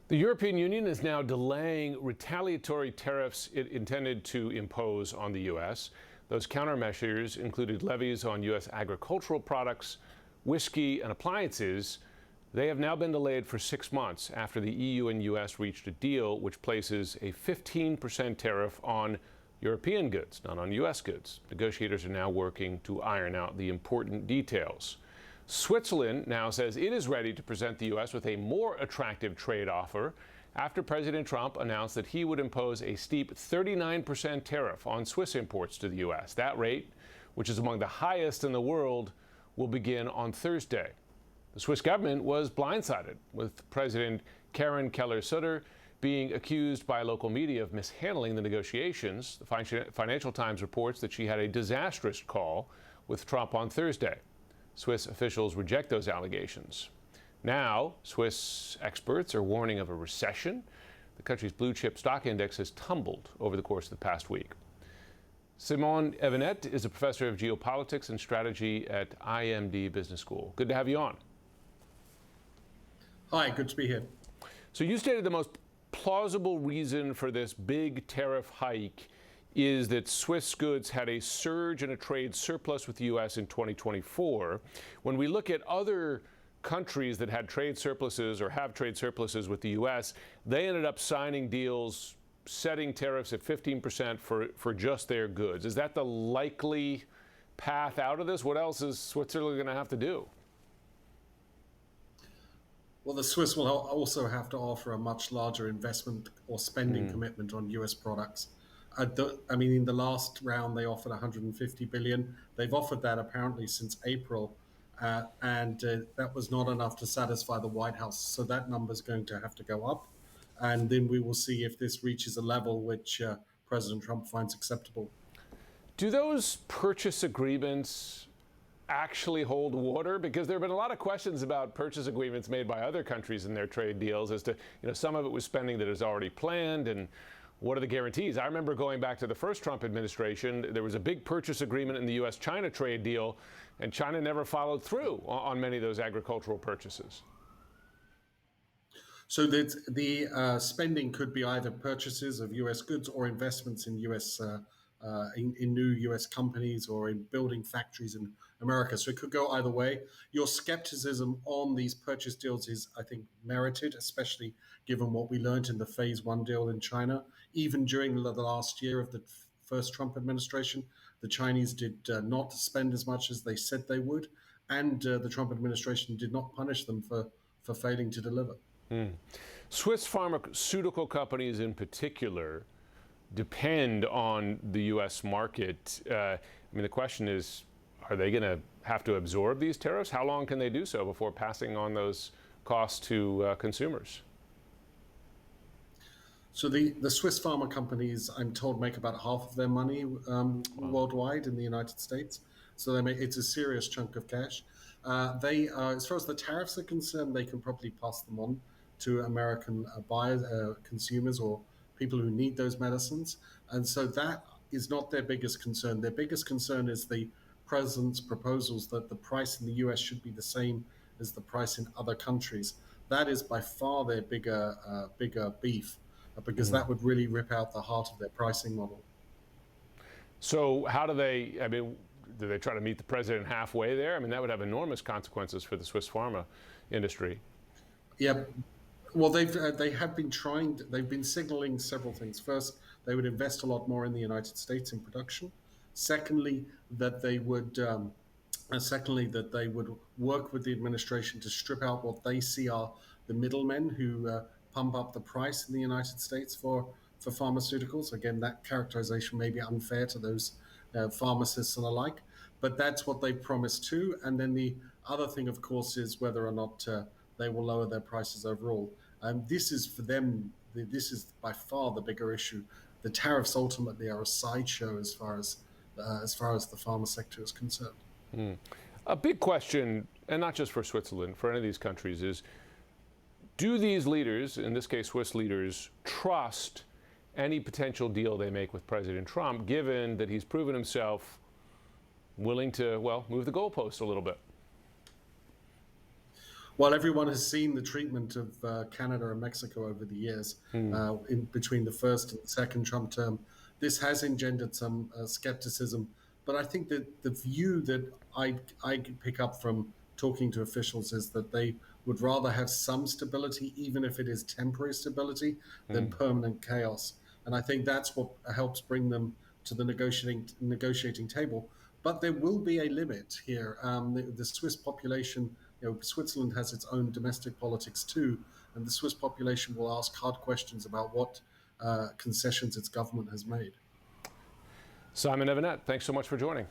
The European Union is now delaying retaliatory tariffs it intended to impose on the U.S. Those countermeasures included levies on U.S. agricultural products, whiskey, and appliances. They have now been delayed for 6 months after the EU and U.S. reached a deal which places a 15% tariff on European goods, not on U.S. goods. Negotiators are now working to iron out the important details. Switzerland now says it is ready to present the U.S. with a more attractive trade offer after President Trump announced that he would impose a steep 39% tariff on Swiss imports to the U.S. That rate, which is among the highest in the world, will begin on Thursday. The Swiss government was blindsided, with President Karen Keller-Sutter being accused by local media of mishandling the negotiations. The Financial Times reports that she had a disastrous call with Trump on Thursday. Swiss officials reject those allegations. Now, Swiss experts are warning of a recession. The country's blue chip stock index has tumbled over the course of the past week. Simon Evenett is a professor of geopolitics and strategy at IMD Business School. Good to have you on. Hi, good to be here. So you stated the most plausible reason for this big tariff hike is that Swiss goods had a surge in a trade surplus with the U.S. in 2024. When we look at other countries that had trade surpluses or have trade surpluses with the U.S., they ended up signing deals setting tariffs at 15% for just their goods. Is that the likely path out of this? What else is Switzerland going to have to do? Well, the Swiss will also have to offer a much larger investment or spending commitment on U.S. products. In the last round, they offered 150 billion. They've offered that apparently since April, and that was not enough to satisfy the White House. So that number is going to have to go up, and then we will see if this reaches a level which President Trump finds acceptable. Do those purchase agreements actually hold water? Because there have been a lot of questions about purchase agreements made by other countries in their trade deals as to, some of it was spending that is already planned, and what are the guarantees? I remember going back to the first Trump administration, there was a big purchase agreement in the U.S.-China trade deal, and China never followed through on many of those agricultural purchases. So the spending could be either purchases of U.S. goods or investments in U.S. In new U.S. companies or in building factories in America. So it could go either way. Your skepticism on these purchase deals is, I think, merited, especially given what we learned in the phase one deal in China. Even during the last year of the first Trump administration, the Chinese did not spend as much as they said they would, and the Trump administration did not punish them for failing to deliver. Swiss pharmaceutical companies in particular depend on the U.S. market. The question is, are they going to have to absorb these tariffs? How long can they do so before passing on those costs to consumers? So the Swiss pharma companies, I'm told, make about half of their money worldwide in the United States. So it's a serious chunk of cash. As far as the tariffs are concerned, they can probably pass them on to American buyers, consumers, or people who need those medicines. And so that is not their biggest concern. Their biggest concern is the president's proposals that the price in the US should be the same as the price in other countries. That is by far their bigger beef, because that would really rip out the heart of their pricing model. So how do they try to meet the president halfway there? That would have enormous consequences for the Swiss pharma industry. Yeah. Well, they have been trying. They've been signaling several things. First, they would invest a lot more in the United States in production. Secondly, that they would work with the administration to strip out what they see are the middlemen who pump up the price in the United States for pharmaceuticals. Again, that characterization may be unfair to those pharmacists and the like, but that's what they promised too. And then the other thing, of course, is whether or not they will lower their prices overall. This is for them. This is by far the bigger issue. The tariffs ultimately are a sideshow as far as the pharma sector is concerned. A big question, and not just for Switzerland, for any of these countries, is: do these leaders, in this case Swiss leaders, trust any potential deal they make with President Trump, given that he's proven himself willing to, move the goalposts a little bit? Well, everyone has seen the treatment of Canada and Mexico over the years, in between the first and second Trump term. This has engendered some skepticism, but I think that the view that I pick up from talking to officials is that they would rather have some stability, even if it is temporary stability, than permanent chaos. And I think that's what helps bring them to the negotiating table. But there will be a limit here. The Swiss population, Switzerland has its own domestic politics too, and the Swiss population will ask hard questions about what concessions its government has made. Simon Evenett, thanks so much for joining.